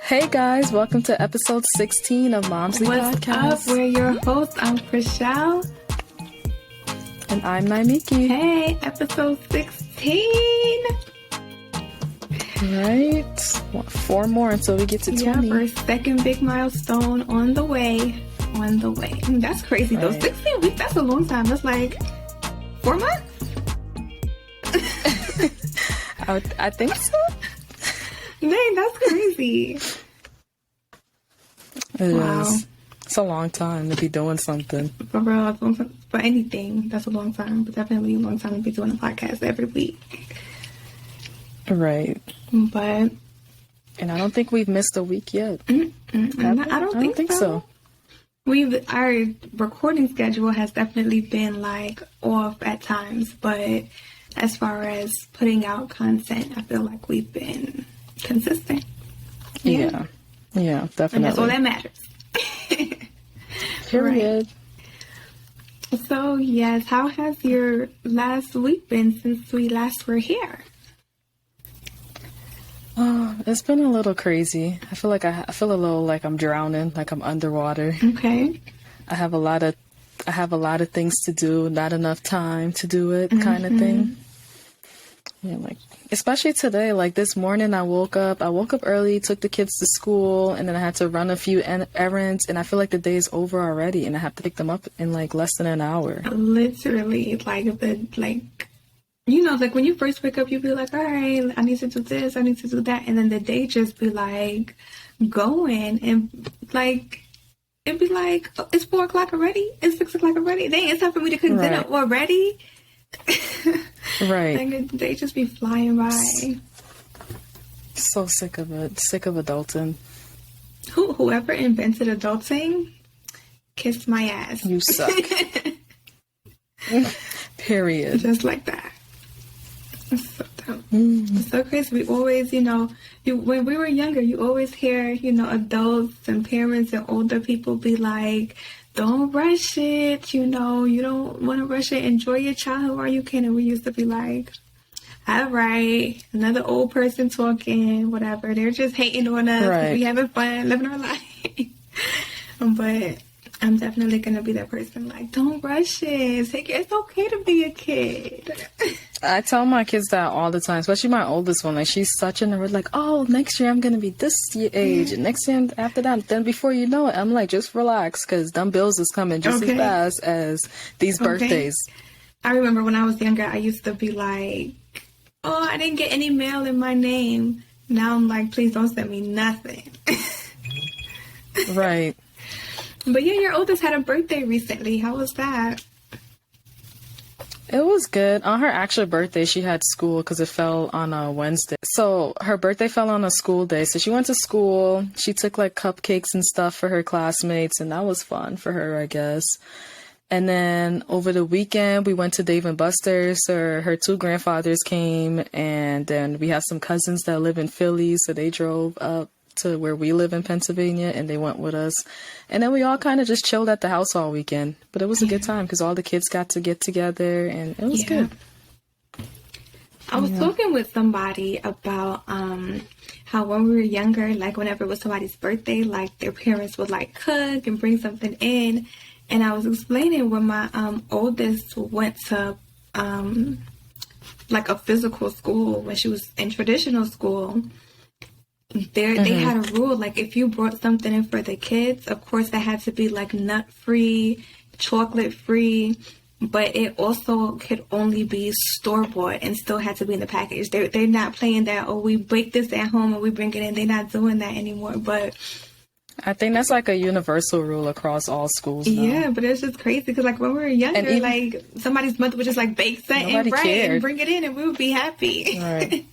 Hey guys, welcome to episode 16 of Momsley What's Podcast. up? We're your hosts. I'm Krishel. And I'm Nyamekye. Hey, episode 16. Right. 4 more until we get to 20. Yeah, our second big milestone on the way. That's crazy though. Right. 16 weeks, that's a long time. That's like 4 months? I think so. Dang, that's crazy. It Wow. is. It's a long time to be doing something. For real, for anything, that's a long time. But definitely a long time to be doing a podcast every week. Right. But And I don't think we've missed a week yet. I don't think so. Our recording schedule has definitely been like off at times, but as far as putting out content, I feel like we've been consistent. Yeah, definitely. And that's all that matters. Period. Right. So, yes, how has your last week been since we last were here? Oh, it's been a little crazy. I feel like I feel a little like I'm drowning, like I'm underwater. Okay. I have a lot of things to do, not enough time to do it, kind of thing. Yeah, like especially today, like this morning I woke up early, took the kids to school, and then I had to run a few errands, and I feel like the day is over already, and I have to pick them up in like less than an hour. Literally, like when you first wake up, you be like, all right, I need to do this, I need to do that, and then the day just be like going, and like it'd be like, oh, it's 4 o'clock already, it's 6 o'clock already, dang, it's time for me to cook dinner already. Right. Like they just be flying by. So sick of it. Sick of adulting. Whoever invented adulting, kiss my ass. You suck. Period. Just like that. It's so dumb. It's so crazy. We always, when we were younger, you always hear, adults and parents and older people be like, don't rush it, you don't want to rush it. Enjoy your childhood while you can. And we used to be like, all right, another old person talking, whatever. They're just hating on us. Right. We having fun, living our life. But I'm definitely going to be that person like, don't rush it. It's okay to be a kid. I tell my kids that all the time, especially my oldest one. Like, she's such in the mood, like, oh, next year I'm going to be this age, and next year after that. Then before you know it, I'm like, just relax, because them bills is coming just as fast as these birthdays. I remember when I was younger, I used to be like, oh, I didn't get any mail in my name. Now I'm like, please don't send me nothing. Right. But yeah, your oldest had a birthday recently. How was that? It was good. On her actual birthday, she had school because it fell on a Wednesday. So her birthday fell on a school day. So she went to school. She took like cupcakes and stuff for her classmates, and that was fun for her, I guess. And then over the weekend, we went to Dave & Buster's. So her 2 grandfathers came, and then we have some cousins that live in Philly. So they drove up to where we live in Pennsylvania, and they went with us. And then we all kind of just chilled at the house all weekend. But it was a good time because all the kids got to get together, and it was good. I was talking with somebody about how when we were younger, like whenever it was somebody's birthday, like their parents would like cook and bring something in. And I was explaining when my oldest went to like a physical school, when she was in traditional school, they had a rule, like if you brought something in for the kids, of course that had to be like nut free, chocolate free, but it also could only be store bought and still had to be in the package. They're not playing that, oh, we bake this at home and we bring it in. They're not doing that anymore. But I think that's like a universal rule across all schools now. Yeah, but it's just crazy because like when we were younger, like somebody's mother would just like bake something and bring it in and we would be happy. Right.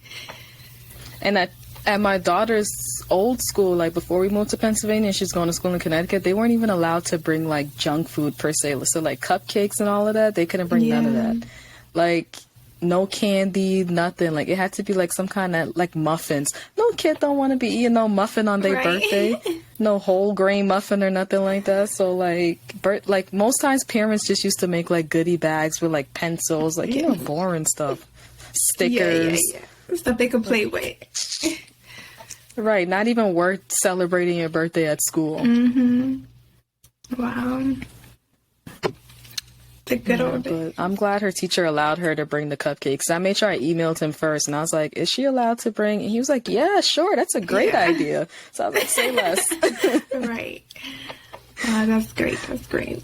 And at my daughter's old school, like before we moved to Pennsylvania, she's going to school in Connecticut, they weren't even allowed to bring like junk food per se. So like cupcakes and all of that, they couldn't bring none of that. Like no candy, nothing. Like it had to be like some kind of like muffins. No kid don't want to be eating no muffin on their birthday. No whole grain muffin or nothing like that. So like most times parents just used to make like goodie bags with like pencils, like boring stuff, stickers, stuff they could play with. Right. Not even worth celebrating your birthday at school. Mm-hmm. Wow. The good old days. But I'm glad her teacher allowed her to bring the cupcakes. I made sure I emailed him first, and I was like, is she allowed to bring? And he was like, yeah, sure. That's a great idea. So I was like, say less. Right. That's great. That's great.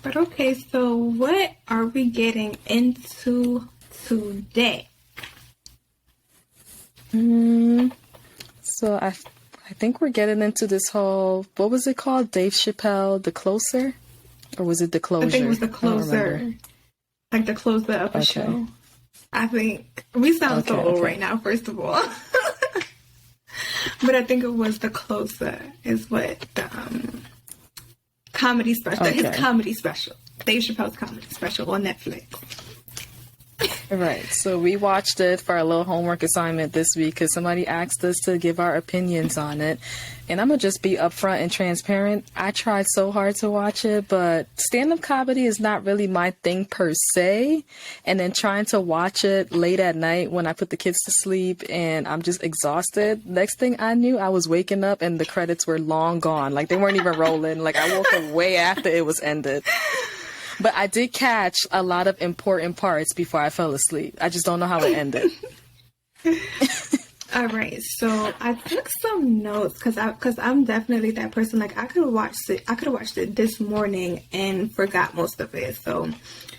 But okay, so what are we getting into today? So I think we're getting into this whole, what was it called? Dave Chapelle, The Closer? Or was it The Closure? I think it was The Closer. Like the closer of the show. I think we sound so old right now, first of all. But I think it was The Closer is what the comedy special, his comedy special. Dave Chappelle's comedy special on Netflix. Right. So we watched it for our little homework assignment this week because somebody asked us to give our opinions on it. And I'm going to just be upfront and transparent. I tried so hard to watch it, but stand-up comedy is not really my thing per se. And then trying to watch it late at night when I put the kids to sleep and I'm just exhausted. Next thing I knew, I was waking up and the credits were long gone. Like they weren't even rolling. Like I woke up way after it was ended. But I did catch a lot of important parts before I fell asleep. I just don't know how it ended. All right, so I took some notes because I'm definitely that person. Like I could have watched it this morning and forgot most of it. So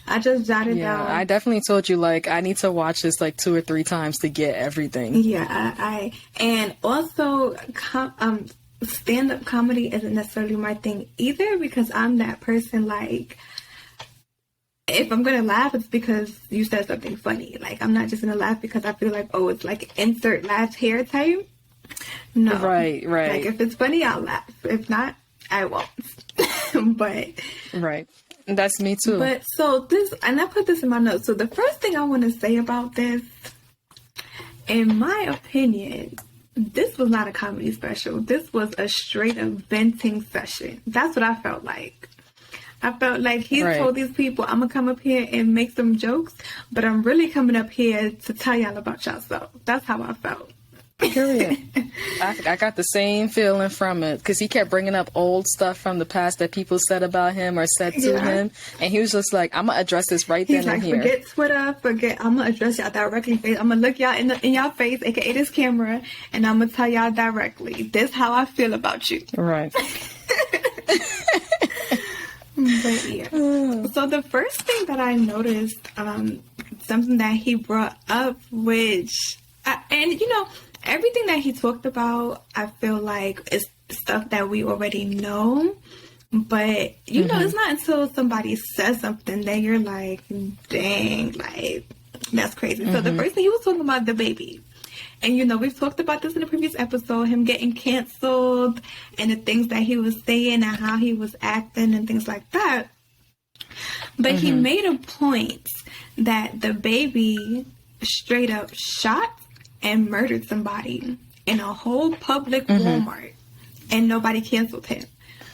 I just jotted down. I definitely told you like I need to watch this like 2 or 3 times to get everything. Yeah, and also stand-up comedy isn't necessarily my thing either because I'm that person like. If I'm going to laugh, it's because you said something funny. Like, I'm not just going to laugh because I feel like, oh, it's like insert laugh here type. No. Right. Like, if it's funny, I'll laugh. If not, I won't. But. Right. That's me too. But so this, and I put this in my notes. So the first thing I want to say about this, in my opinion, this was not a comedy special. This was a straight up venting session. That's what I felt like. I felt like he told these people, I'm going to come up here and make some jokes, but I'm really coming up here to tell y'all about yourself. That's how I felt. Period. I got the same feeling from it because he kept bringing up old stuff from the past that people said about him or said to him. And he was just like, I'm going to address this right then and here. Forget Twitter. I'm going to address y'all directly. I'm going to look y'all in y'all face, aka this camera, and I'm going to tell y'all directly. This how I feel about you. Right. But yeah. So the first thing that I noticed, something that he brought up, which, and you know, everything that he talked about, I feel like is stuff that we already know. But you know, it's not until somebody says something that you're like, dang, like that's crazy. So the first thing he was talking about the baby. And, you know, we've talked about this in the previous episode, him getting canceled and the things that he was saying and how he was acting and things like that. But he made a point that the baby straight up shot and murdered somebody in a whole public Walmart and nobody canceled him.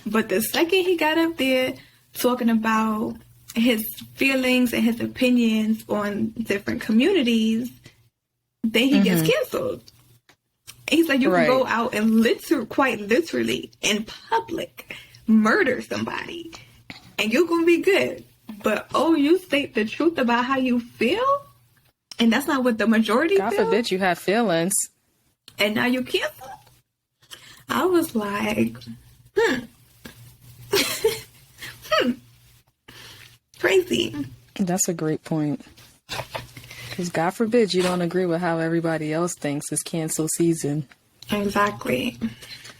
But the second he got up there talking about his feelings and his opinions on different communities, then he gets canceled. He's like, you can go out and quite literally in public murder somebody and you're gonna be good. But you state the truth about how you feel, and that's not what the majority God feel. forbid you have feelings. And now you cancel. I was like, crazy. That's a great point. Because God forbid you don't agree with how everybody else thinks it's cancel season. Exactly.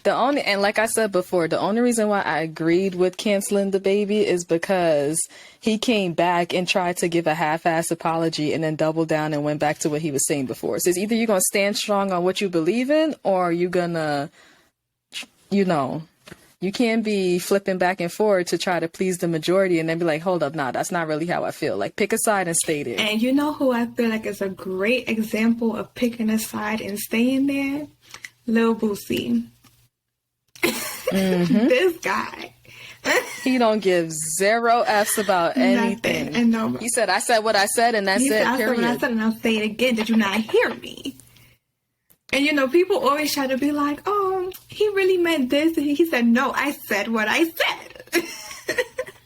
And like I said before, the only reason why I agreed with canceling the baby is because he came back and tried to give a half-ass apology and then doubled down and went back to what he was saying before. So it's either you're going to stand strong on what you believe in or you're going to, you know, you can't be flipping back and forth to try to please the majority and then be like, hold up, nah, that's not really how I feel. Like, pick a side and stay there. And you know who I feel like is a great example of picking a side and staying there? Lil Boosie. This guy. He don't give 0 F's about anything. Nothing. And no, he said, I said what I said and that's it, period. I said what I said and I'll say it again. Did you not hear me? And, you know, people always try to be like, oh, he really meant this. And he said, no, I said what I said.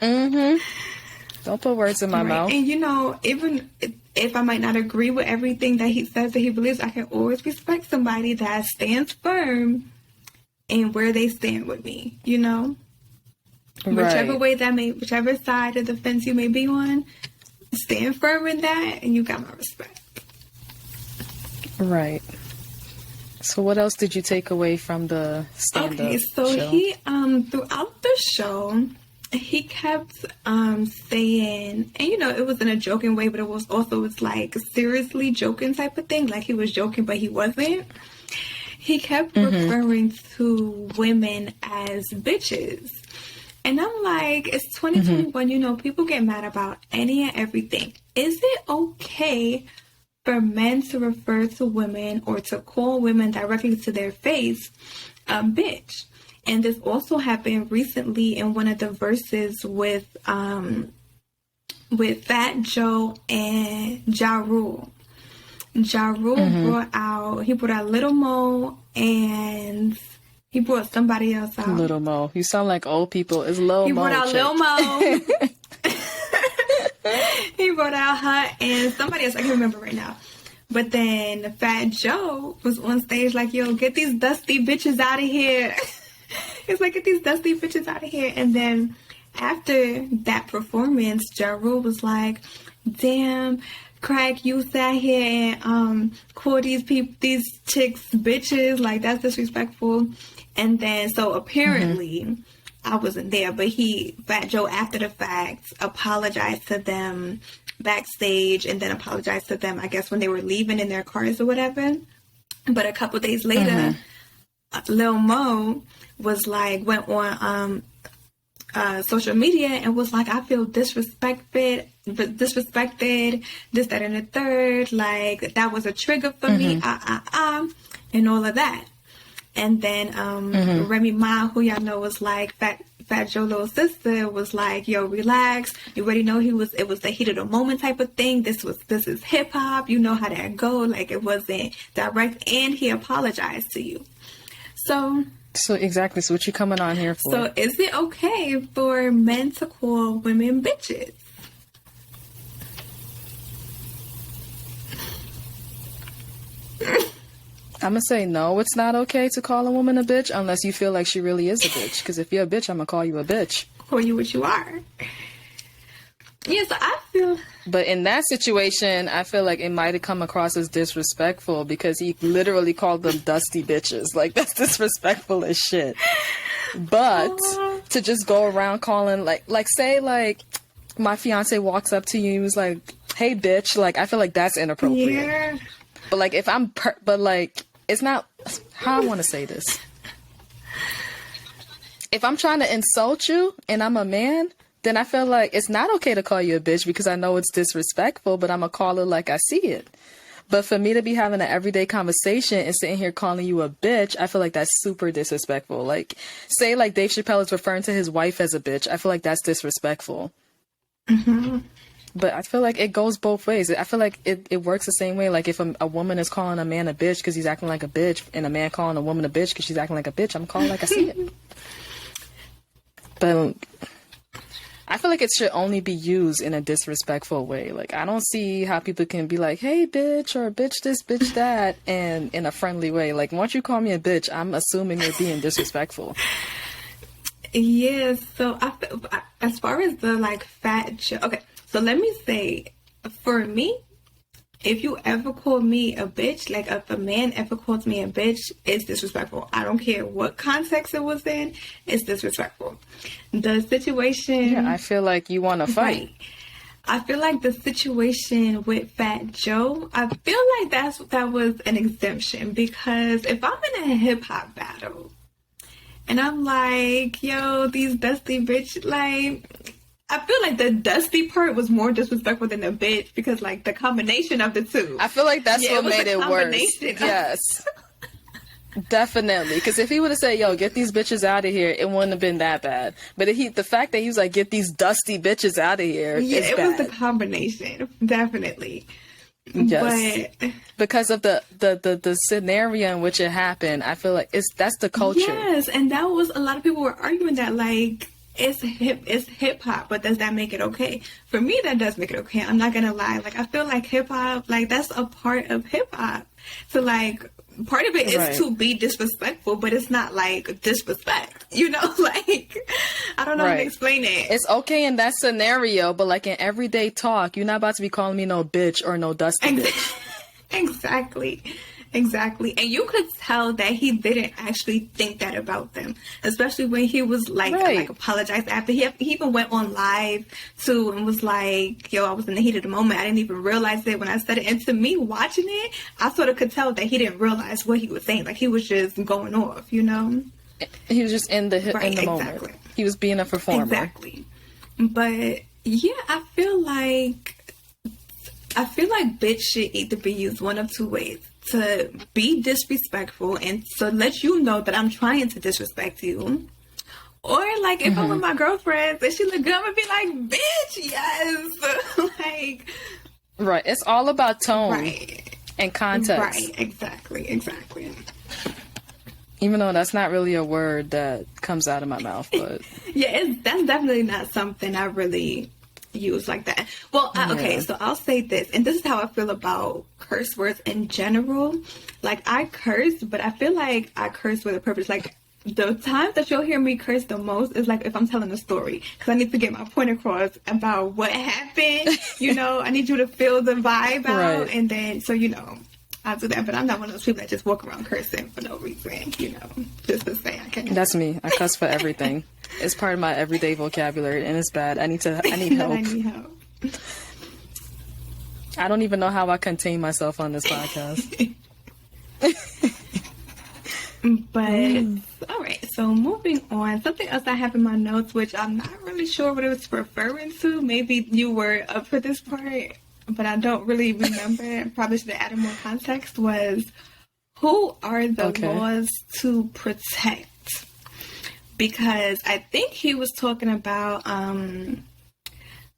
Mm-hmm. Don't put words in my mouth. And, you know, even if I might not agree with everything that he says that he believes, I can always respect somebody that stands firm in where they stand with me, you know? Whichever way whichever side of the fence you may be on, stand firm in that, and you got my respect. Right. So what else did you take away from the stand-up show? He, throughout the show, he kept saying, and you know, it was in a joking way, but it was like seriously joking type of thing. Like he was joking, but he wasn't. He kept referring to women as bitches. And I'm like, it's 2021, you know, people get mad about any and everything. Is it okay for men to refer to women or to call women directly to their face a bitch? And this also happened recently in one of the verses with Fat Joe and Ja Rule. Ja Rule brought out Little Mo, and he brought somebody else out. Little Mo. You sound like old people. It's Lil Mo. He brought out Lil Mo. He brought out her and somebody else. I can't remember right now. But then Fat Joe was on stage like, yo, get these dusty bitches out of here. It's like, get these dusty bitches out of here. And then after that performance, Ja Rule was like, damn, Craig, you sat here and called these chicks bitches. Like, that's disrespectful. And then, so apparently, I wasn't there, but Fat Joe, after the fact, apologized to them backstage and then apologized to them, I guess, when they were leaving in their cars or whatever. But a couple days later, Lil Mo was like, went on social media and was like, I feel disrespected, this, that, and the third. Like, that was a trigger for me, and all of that. And then Remy Ma, who y'all know was like Fat Joe's little sister, was like, yo, relax. You already know it was the heat of the moment type of thing. This is hip hop. You know how that go. Like, it wasn't direct, and he apologized to you. So exactly. So what you coming on here for? So is it okay for men to call women bitches? I'm going to say no, it's not okay to call a woman a bitch unless you feel like she really is a bitch. Because if you're a bitch, I'm going to call you a bitch. Call you what you are. Yeah, so I feel... But in that situation, I feel like it might have come across as disrespectful because he literally called them dusty bitches. Like, that's disrespectful as shit. But to just go around calling, like say, like, my fiance walks up to you and was like, hey, bitch. Like, I feel like that's inappropriate. Yeah. But, like, if I'm... it's not... How I want to say this? If I'm trying to insult you and I'm a man... then I feel like it's not okay to call you a bitch because I know it's disrespectful, but I'm going to call it like I see it. But for me to be having an everyday conversation and sitting here calling you a bitch, I feel like that's super disrespectful. Like, say like Dave Chapelle is referring to his wife as a bitch. I feel like that's disrespectful. But I feel like it goes both ways. I feel like it works the same way. Like if a woman is calling a man a bitch because he's acting like a bitch, and a man calling a woman a bitch because she's acting like a bitch, I'm calling like I see it. But... I feel like it should only be used in a disrespectful way. Like, I don't see how people can be like, hey, bitch, or bitch this, bitch that, and in a friendly way. Like, once you call me a bitch, I'm assuming you're being disrespectful. Yeah, so as far as the, like, Fat Joe... Okay, so let me say, for me, if you ever call me a bitch, like if a man ever calls me a bitch, it's disrespectful. I don't care what context it was in, it's disrespectful. The situation... Yeah, I feel like you want to fight. Right. I feel like the situation with Fat Joe, I feel like that was an exemption, because if I'm in a hip-hop battle, and I'm like, yo, these dusty bitch, like... I feel like the dusty part was more disrespectful than the bitch, because, like, the combination of the two. I feel like that's what made it worse. Yes. Definitely. Because if he would have said, yo, get these bitches out of here, it wouldn't have been that bad. But the fact that he was like, get these dusty bitches out of here is bad. It was the combination. Definitely. Yes. But because of the scenario in which it happened, I feel like that's the culture. yes, and that was a lot of people were arguing that like it's hip hop, but does that make it okay? For me, that does make it okay. I'm not gonna lie. Like I feel like hip hop, like that's a part of hip hop. So like part of it is to be disrespectful, but it's not like disrespect. You know, like I don't know how to explain it. It's okay in that scenario, but like in everyday talk, you're not about to be calling me no bitch or no dusty bitch. Exactly. And you could tell that he didn't actually think that about them, especially when he was like apologized after. He even went on live too and was like, yo, I was in the heat of the moment. I didn't even realize it when I said it. And to me, watching it, I sort of could tell that he didn't realize what he was saying. Like he was just going off, you know? He was just in the moment. He was being a performer. Exactly. But yeah, I feel like bitch should either be used one of two ways. To be disrespectful and to let you know that I'm trying to disrespect you. Or like if I'm with my girlfriends and she look good, I'm gonna be like, bitch, yes. Like right. It's all about tone and context. Right, exactly. Even though that's not really a word that comes out of my mouth, but yeah, that's definitely not something I really use like that. Well, okay, so I'll say this, and this is how I feel about curse words in general. Like I curse, but I feel like I curse with a purpose. Like the times that you'll hear me curse the most is like if I'm telling a story, because I need to get my point across about what happened. You know, I need you to feel the vibe out, and then so you know, I'll do that. But I'm not one of those people that just walk around cursing for no reason. You know, just to say I can. That's me. I cuss for everything. It's part of my everyday vocabulary, and it's bad. I need help. I need help. I don't even know how I contain myself on this podcast. But all right, so moving on. Something else I have in my notes, which I'm not really sure what it was referring to. Maybe you were up for this part, but I don't really remember. Probably should have added more context. Was who are the laws to protect? Because I think he was talking about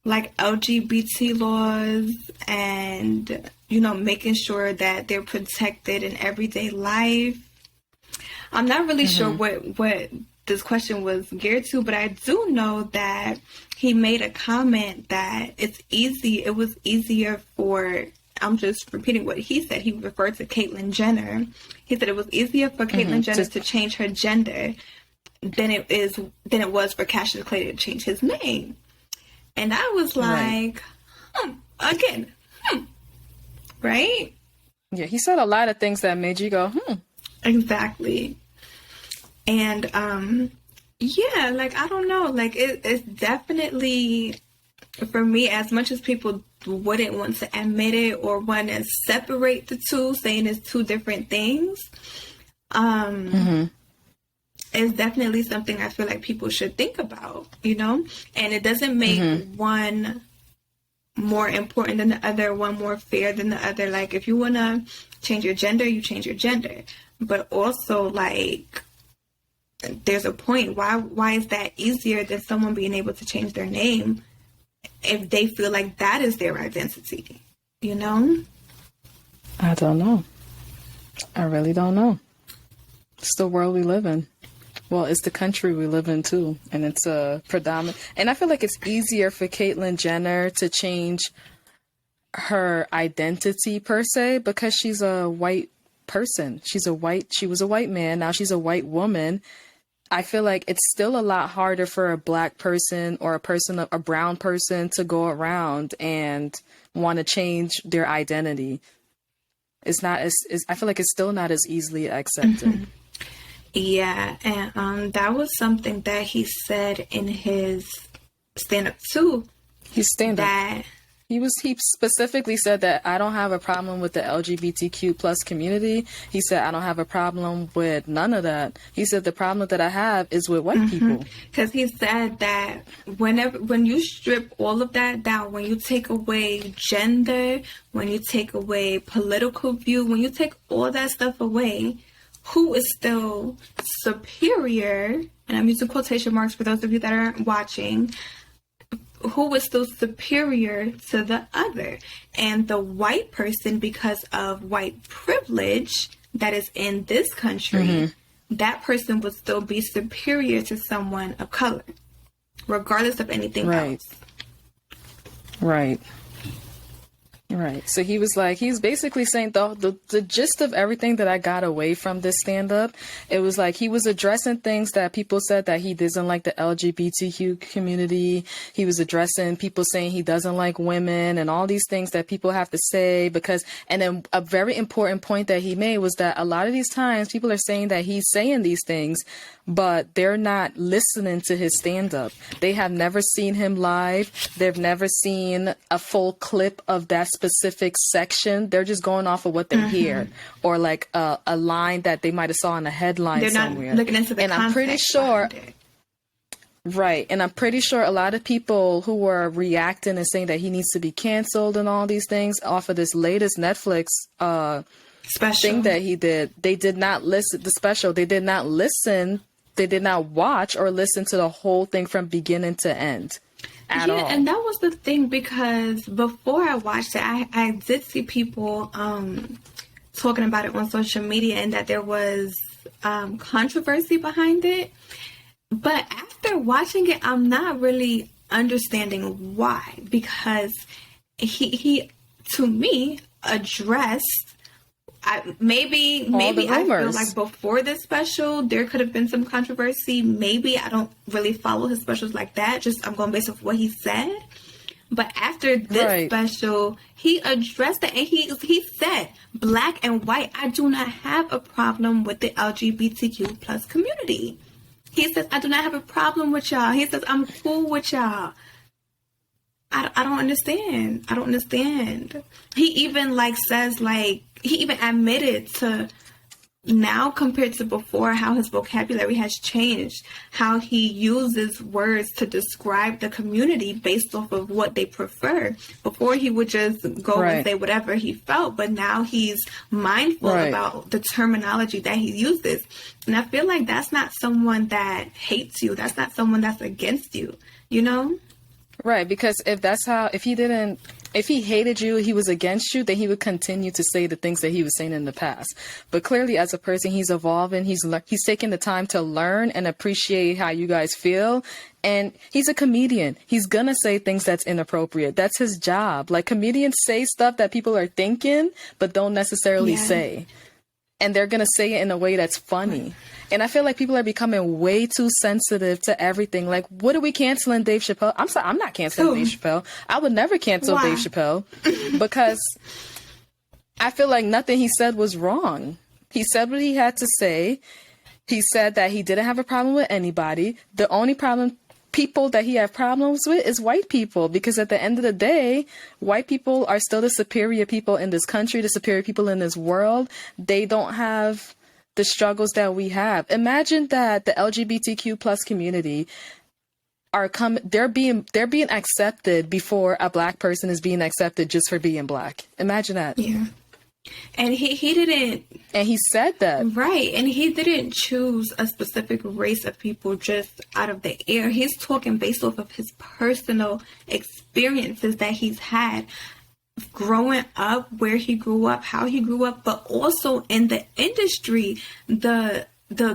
like LGBT laws and, you know, making sure that they're protected in everyday life. I'm not really sure what this question was geared to, but I do know that he made a comment that it was easier for, I'm just repeating what he said. He referred to Caitlyn Jenner. He said it was easier for Caitlyn Jenner to change her gender than it was for Cassius Clay to change his name. And I was like, right? Yeah, he said a lot of things that made you go, Exactly. And yeah, like I don't know, like it's definitely, for me, as much as people wouldn't want to admit it or want to separate the two, saying it's two different things, it's definitely something I feel like people should think about, you know? And it doesn't make one more important than the other, one more fair than the other. Like, if you want to change your gender, you change your gender. But also, like, there's a point. Why is that easier than someone being able to change their name if they feel like that is their identity, you know? I don't know. I really don't know. It's the world we live in. Well, it's the country we live in too, and it's a predominant. And I feel like it's easier for Caitlyn Jenner to change her identity per se because she's a white person. She was a white man. Now she's a white woman. I feel like it's still a lot harder for a black person or a brown person to go around and want to change their identity. It's not as I feel like it's still not as easily accepted. Yeah, and that was something that he said in his stand-up too. His stand-up. He specifically said that I don't have a problem with the LGBTQ plus community. He said I don't have a problem with none of that. He said the problem that I have is with white people. Because he said that when you strip all of that down, when you take away gender, when you take away political view, when you take all that stuff away, who is still superior, and I'm using quotation marks for those of you that aren't watching, who was still superior to the other. And the white person, because of white privilege that is in this country, that person would still be superior to someone of color, regardless of anything else. Right. Right. So he was like, he's basically saying the gist of everything that I got away from this stand up. It was like he was addressing things that people said that he doesn't like the LGBTQ community. He was addressing people saying he doesn't like women and all these things that people have to say because, and then a very important point that he made was that a lot of these times people are saying that he's saying these things, but they're not listening to his stand up. They have never seen him live. They've never seen a full clip of that specific section. They're just going off of what they hear or like a line that they might have saw in a headline somewhere. Not looking into the and I'm pretty sure, right. And I'm pretty sure a lot of people who were reacting and saying that he needs to be canceled and all these things off of this latest Netflix special thing that he did, they did not listen. The special, they did not listen. They did not watch or listen to the whole thing from beginning to end at all. And that was the thing, because before I watched it, I did see people talking about it on social media and that there was controversy behind it. But after watching it, I'm not really understanding why, because he to me addressed maybe I feel like before this special there could have been some controversy. Maybe I don't really follow his specials like that. Just I'm going based off what he said. But after this special, he addressed it and he said, black and white, I do not have a problem with the LGBTQ plus community. He says, I do not have a problem with y'all. He says, I'm cool with y'all. I don't understand. I don't understand. He even says he even admitted to now compared to before how his vocabulary has changed, how he uses words to describe the community based off of what they prefer. Before he would just go and say whatever he felt, but now he's mindful about the terminology that he uses. And I feel like that's not someone that hates you. That's not someone that's against you, you know? Right, because if he hated you, he was against you, then he would continue to say the things that he was saying in the past. But clearly, as a person, he's evolving. He's taking the time to learn and appreciate how you guys feel. And he's a comedian. He's gonna say things that's inappropriate. That's his job. Like, comedians say stuff that people are thinking, but don't necessarily say. And they're gonna say it in a way that's funny. And I feel like people are becoming way too sensitive to everything. Like, what are we canceling Dave Chapelle? I'm sorry, I'm not canceling Dave Chapelle. I would never cancel Dave Chapelle because I feel like nothing he said was wrong. He said what he had to say. He said that he didn't have a problem with anybody. The only people that he had problems with is white people, because at the end of the day, white people are still the superior people in this country, the superior people in this world. They don't have the struggles that we have. Imagine that the LGBTQ plus community they're being accepted before a black person is being accepted just for being black. Imagine that. Yeah. And he didn't. And he said that. Right. And he didn't choose a specific race of people just out of the air. He's talking based off of his personal experiences that he's had growing up, where he grew up, how he grew up, but also in the industry, the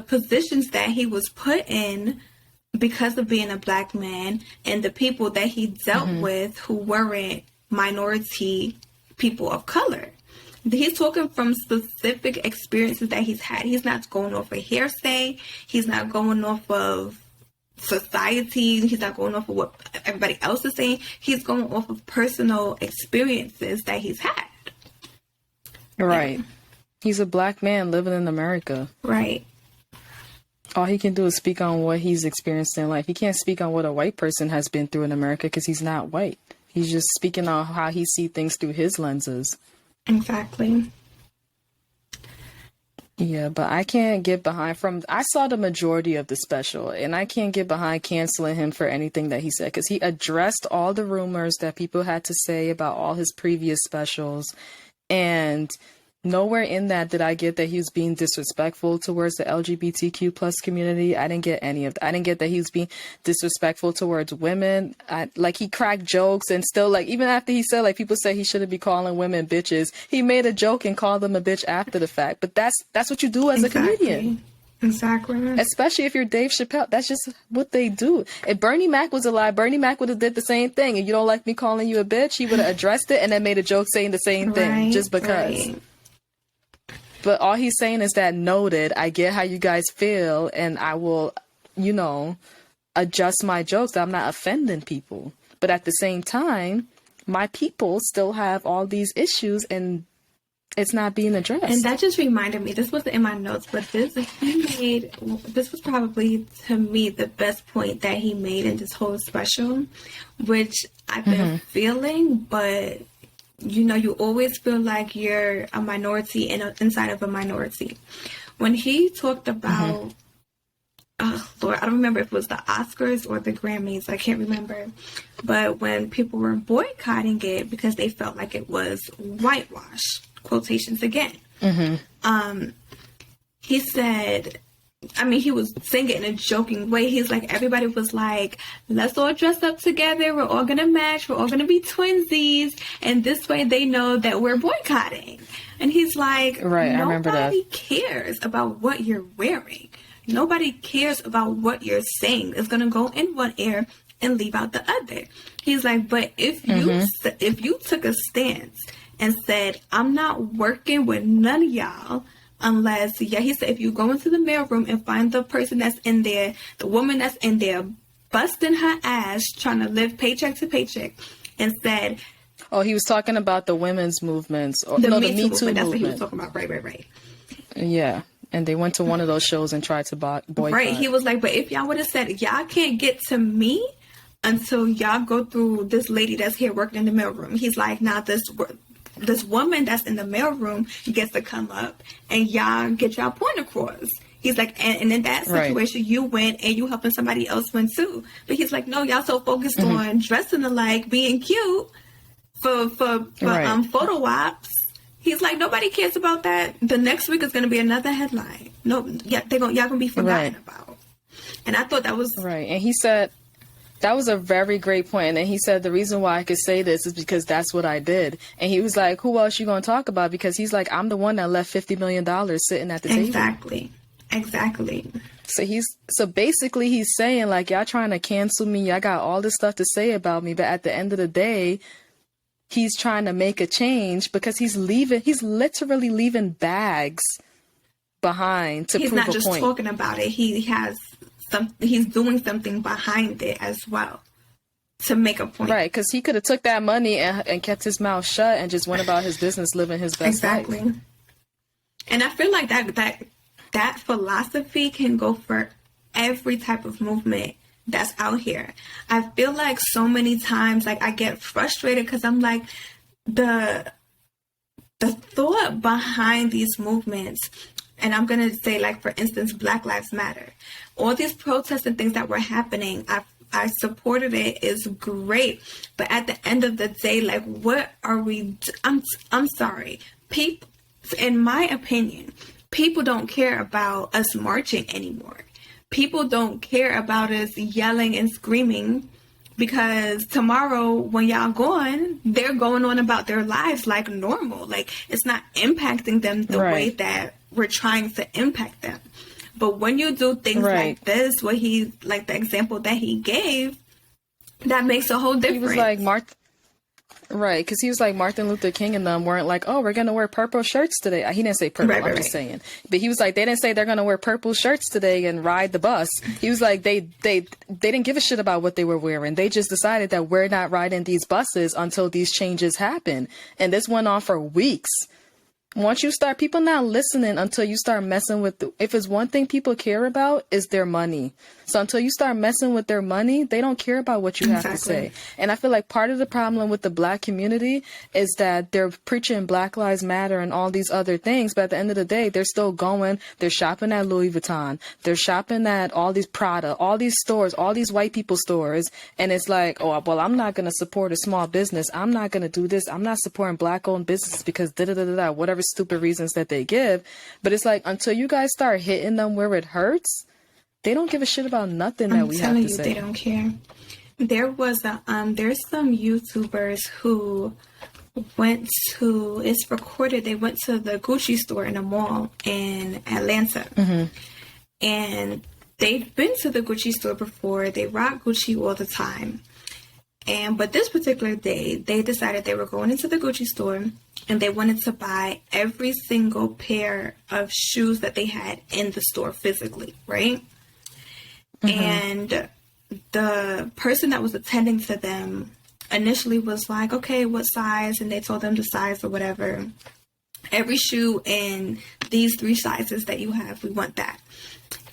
positions that he was put in because of being a black man, and the people that he dealt with who weren't minority people of color. He's talking from specific experiences that he's had. He's not going off of hearsay. He's not going off of society. He's not going off of what everybody else is saying. He's going off of personal experiences that he's had. Right. He's a black man living in America. Right. All he can do is speak on what he's experienced in life. He can't speak on what a white person has been through in America because he's not white. He's just speaking on how he sees things through his lenses. Exactly. Yeah, but I can't get behind I saw the majority of the special, and I can't get behind canceling him for anything that he said, because he addressed all the rumors that people had to say about all his previous specials. And nowhere in that did I get that he was being disrespectful towards the LGBTQ plus community. I didn't get any of that. I didn't get that he was being disrespectful towards women. Like, he cracked jokes and still, like, even after he said, like, people say he shouldn't be calling women bitches, he made a joke and called them a bitch after the fact. But that's what you do as a comedian. Exactly. Especially if you're Dave Chapelle. That's just what they do. If Bernie Mac was alive, Bernie Mac would have did the same thing. And you don't like me calling you a bitch, he would have addressed it and then made a joke saying the same thing, just because. Right. But all he's saying is that, noted, I get how you guys feel, and I will, adjust my jokes. I'm not offending people. But at the same time, my people still have all these issues, and it's not being addressed. And that just reminded me, this wasn't in my notes, but this was probably, to me, the best point that he made in this whole special, which I've been feeling, but you always feel like you're a minority inside of a minority. When he talked about, Lord, I don't remember if it was the Oscars or the Grammys, I can't remember. But when people were boycotting it because they felt like it was whitewash, quotations again. He said, he was saying it in a joking way. He's like, everybody was like, let's all dress up together. We're all going to match. We're all going to be twinsies. And this way they know that we're boycotting. And he's like, right, I remember that. Nobody cares about what you're wearing. Nobody cares about what you're saying. It's going to go in one ear and leave out the other. He's like, but if you took a stance and said, I'm not working with none of y'all, unless, he said, if you go into the mailroom and find the person that's in there, the woman that's in there, busting her ass, trying to live paycheck to paycheck, and said... Oh, he was talking about the women's movements. Or, the Me Too movement. That's what he was talking about. Right. Yeah, and they went to one of those shows and tried to boycott. Right, he was like, but if y'all would have said, y'all can't get to me until y'all go through this lady that's here working in the mailroom. He's like, now this woman that's in the mailroom gets to come up and y'all get y'all point across. He's like, and in that situation, you win and you helping somebody else win too. But he's like, no, y'all so focused on dressing alike, being cute for photo ops. He's like, nobody cares about that. The next week is going to be another headline. Y'all gonna be forgotten about. And I thought that was right. And he said, that was a very great point. And he said, the reason why I could say this is because that's what I did. And he was like, who else you going to talk about? Because he's like, I'm the one that left $50 million sitting at the table. Exactly. So basically he's saying, like, y'all trying to cancel me. I got all this stuff to say about me. But at the end of the day, he's trying to make a change because he's literally leaving bags behind to prove a point. He's not just talking about it. He's doing something behind it as well to make a point. Right, because he could have took that money and kept his mouth shut and just went about his business living his best life. And I feel like that philosophy can go for every type of movement that's out here. I feel like so many times, like, I get frustrated because I'm like, the thought behind these movements, and I'm going to say, like, for instance, Black Lives Matter. All these protests and things that were happening, I supported it. It's great. But at the end of the day, like, what are we... I'm sorry. People, in my opinion, people don't care about us marching anymore. People don't care about us yelling and screaming because tomorrow when y'all gone, they're going on about their lives like normal. Like, it's not impacting them the way that we're trying to impact them. But when you do things like this, like the example that he gave, that makes a whole difference. He was like, right, because he was like, Martin Luther King and them weren't like, oh, we're going to wear purple shirts today. He didn't say purple, I'm just saying. But he was like, they didn't say they're going to wear purple shirts today and ride the bus. He was like, they didn't give a shit about what they were wearing. They just decided that we're not riding these buses until these changes happen. And this went on for weeks. Once you start, people not listening until you start messing with, if it's one thing people care about, is their money. So until you start messing with their money, they don't care about what you have to say. And I feel like part of the problem with the Black community is that they're preaching Black Lives Matter and all these other things. But at the end of the day, they're still going, they're shopping at Louis Vuitton. They're shopping at all these Prada, all these stores, all these white people stores. And it's like, oh, well, I'm not going to support a small business. I'm not going to do this. I'm not supporting Black owned businesses because whatever stupid reasons that they give. But it's like, until you guys start hitting them where it hurts, they don't give a shit about nothing that we have to say. They don't care. There was there's some YouTubers who went to, it's recorded, they went to the Gucci store in a mall in Atlanta. And they've been to the Gucci store before. They rock Gucci all the time. But this particular day, they decided they were going into the Gucci store and they wanted to buy every single pair of shoes that they had in the store physically, right? And the person that was attending to them initially was like, okay, what size? And they told them the size or whatever. Every shoe in these 3 sizes that you have, we want that.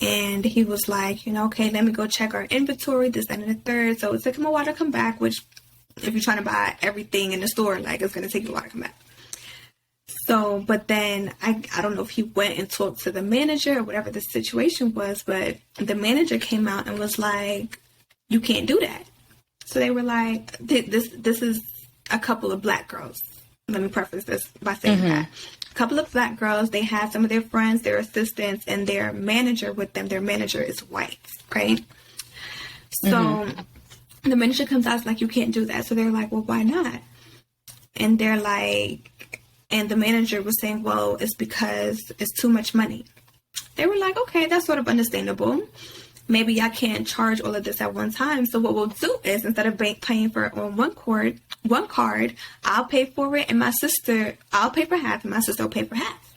And he was like, okay, let me go check our inventory, this, that, and the third. So it took him a while to come back, which if you're trying to buy everything in the store, like, it's going to take you a while to come back. So, but then I don't know if he went and talked to the manager or whatever the situation was, but the manager came out and was like, you can't do that. So they were like, this is a couple of black girls. Let me preface this by saying that. A couple of black girls, they have some of their friends, their assistants, and their manager with them. Their manager is white, right? So the manager comes out, like, you can't do that. So they're like, well, why not? And they're like, and the manager was saying, well, it's because it's too much money. They were like, okay, that's sort of understandable. Maybe I can't charge all of this at one time. So what we'll do is, instead of paying for it on one card, I'll pay for it, and I'll pay for half, and my sister will pay for half.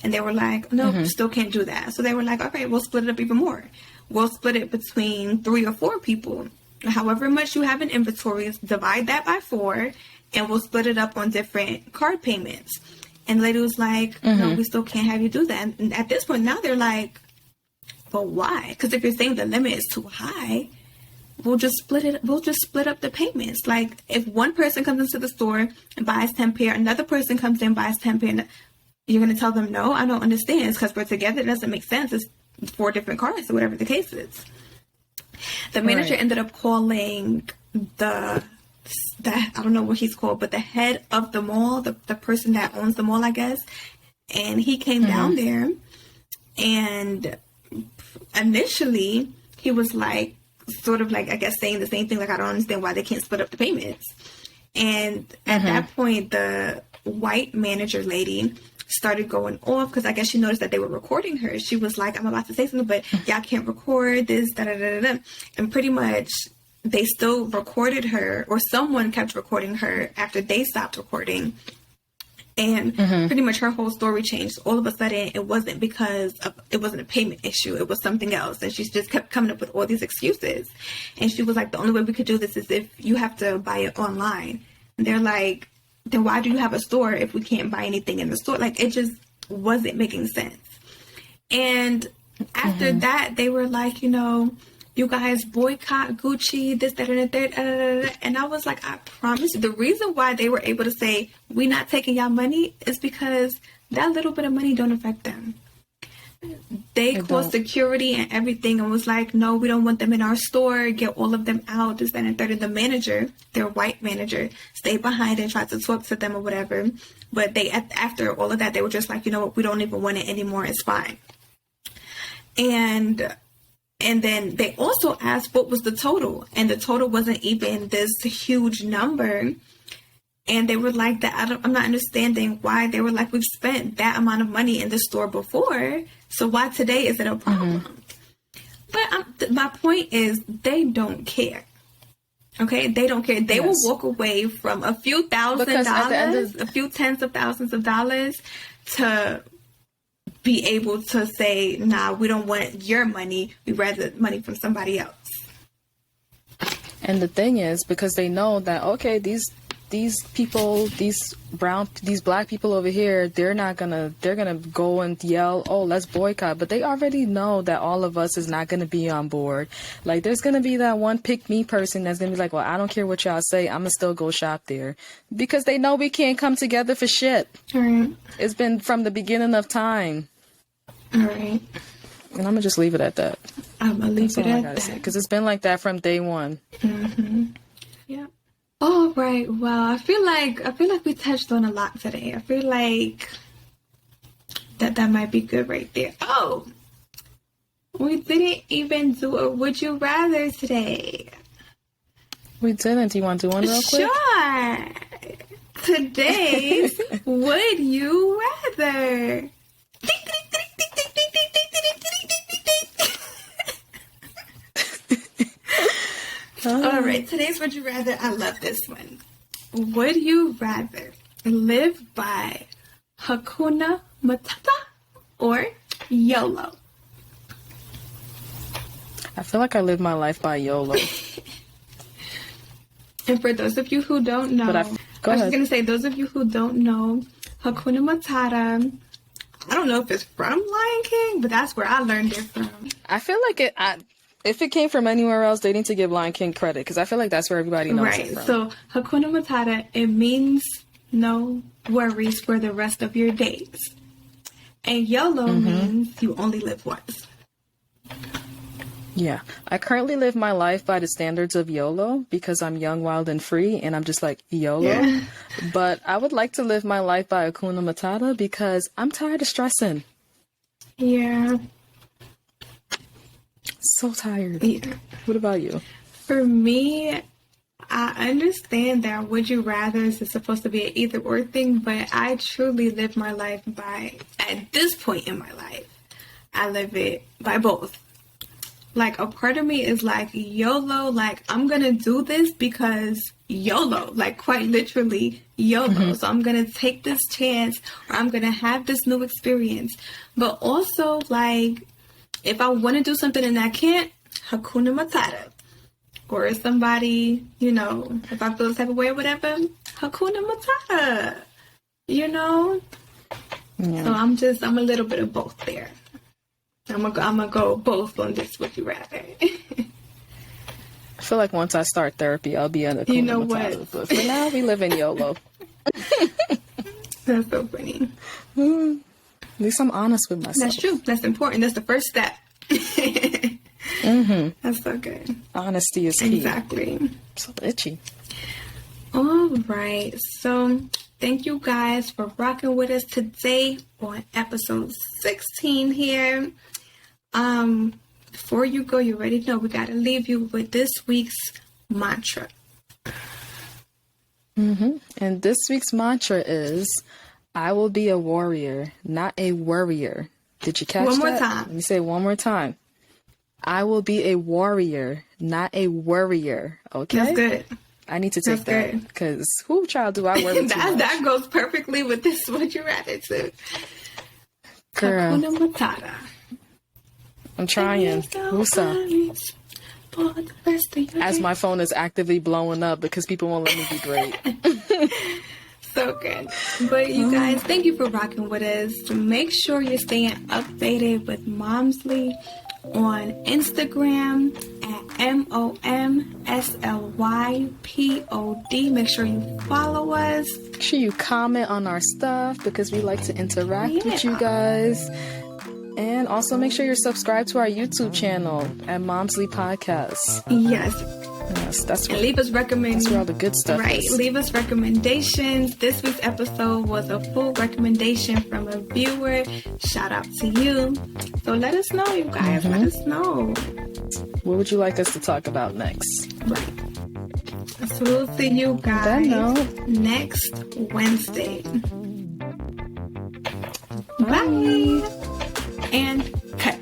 And they were like, no, still can't do that. So they were like, okay, we'll split it up even more. We'll split it between 3 or 4 people. However much you have in inventories, divide that by 4, and we'll split it up on different card payments. And the lady was like, no, we still can't have you do that. And at this point, now they're like, but why? Because if you're saying the limit is too high, we'll just split up the payments. Like, if one person comes into the store and buys 10 pair, another person comes in and buys 10 pair, you're going to tell them, no, I don't understand. It's because we're together. It doesn't make sense. It's 4 different cards or whatever the case is. The manager ended up calling the I don't know what he's called, but the head of the mall, the person that owns the mall, I guess. And he came down there, and initially he was like, sort of like, I guess, saying the same thing, like, I don't understand why they can't split up the payments. And at that point, the white manager lady started going off, because I guess she noticed that they were recording her. She was like, I'm about to say something, but y'all can't record this, da-da-da-da-da. And pretty much they still recorded her, or someone kept recording her after they stopped recording. And pretty much her whole story changed. All of a sudden, it wasn't a payment issue. It was something else. And she just kept coming up with all these excuses. And she was like, the only way we could do this is if you have to buy it online. And they're like, then why do you have a store if we can't buy anything in the store? Like, it just wasn't making sense. And after that, they were like, you guys boycott Gucci, this, that, and the third. And I was like, I promise you, the reason why they were able to say, we not taking y'all money, is because that little bit of money don't affect them. They called security and everything and was like, no, we don't want them in our store, get all of them out, this, that, and the third. And the manager, their white manager, stayed behind and tried to talk to them or whatever. But they, after all of that, they were just like, you know what, we don't even want it anymore, it's fine. And then they also asked what was the total, and the total wasn't even this huge number. And they were like, that I'm not understanding why. They were like, we've spent that amount of money in the store before, so why today is it a problem? But my point is, they don't care. Okay, they don't care. They will walk away from a few $1,000s, a few tens of thousands of dollars, to be able to say, nah, we don't want your money. We rather money from somebody else. And the thing is, because they know that, okay, these people, these black people over here, they're gonna go and yell, oh, let's boycott. But they already know that all of us is not gonna be on board. Like, there's gonna be that one pick me person that's gonna be like, well, I don't care what y'all say, I'm gonna still go shop there, because they know we can't come together for shit. Right. It's been from the beginning of time. All right. And I'm gonna just leave it at that. I'm gonna leave it at that, because it's been like that from day one. Yeah. All right. Well, I feel like we touched on a lot today. I feel like That might be good right there. Oh, we didn't even do a would you rather today. We didn't. Do you want to do one real quick? Sure. Today's would you rather. All right, today's would you rather. I love this one. Would you rather live by Hakuna Matata or YOLO? I feel like I live my life by YOLO. And for those of you who don't know, I was just going to say, those of you who don't know, Hakuna Matata, I don't know if it's from Lion King, but that's where I learned it from. I feel like if it came from anywhere else, they need to give Lion King credit, because I feel like that's where everybody knows it from. Right, so Hakuna Matata, it means no worries for the rest of your days. And YOLO means you only live once. Yeah. I currently live my life by the standards of YOLO because I'm young, wild, and free, and I'm just like, YOLO. Yeah. But I would like to live my life by Hakuna Matata because I'm tired of stressing. Yeah. So tired. Yeah. What about you? For me, I understand that would you rather is supposed to be an either or thing, but I truly live my life by, at this point in my life, I live it by both. Like, a part of me is like, YOLO, like, I'm going to do this because YOLO, like, quite literally YOLO. So I'm going to take this chance, or I'm going to have this new experience. But also, like, if I want to do something and I can't, Hakuna Matata. Or if somebody, you know, if I feel the type of way or whatever, Hakuna Matata. You know? Yeah. So I'm a little bit of both there. I'm gonna go both on this would you rather. I feel like once I start therapy, I'll be under Hakuna Matata. But for now, we live in YOLO. That's so funny. At least I'm honest with myself. That's true. That's important. That's the first step. That's so good. Honesty is key. Exactly. I'm so itchy. All right. So thank you guys for rocking with us today on episode 16 here. Before you go, you already know we got to leave you with this week's mantra. And this week's mantra is, I will be a warrior, not a worrier. Did you catch that? One more time. Let me say it one more time. I will be a warrior, not a worrier. Okay? That's good. I need to take that, because who child do I worry too much? That goes perfectly with this would you rather too. Girl. Hakuna Matata. I'm trying. As my phone is actively blowing up because people won't let me be great. So good. But you guys, thank you for rocking with us. Make sure you're staying updated with Momsley on Instagram at MOMSLYPOD. Make sure you follow us. Make sure you comment on our stuff because we like to interact with you guys. And also make sure you're subscribed to our YouTube channel at Momsley Podcast. Yes, that's where, leave us recommendations. That's where all the good stuff is. Leave us recommendations. This week's episode was a full recommendation from a viewer. Shout out to you. So let us know, you guys. Let us know. What would you like us to talk about next? Right. So we'll see you guys next Wednesday. Bye. And cut.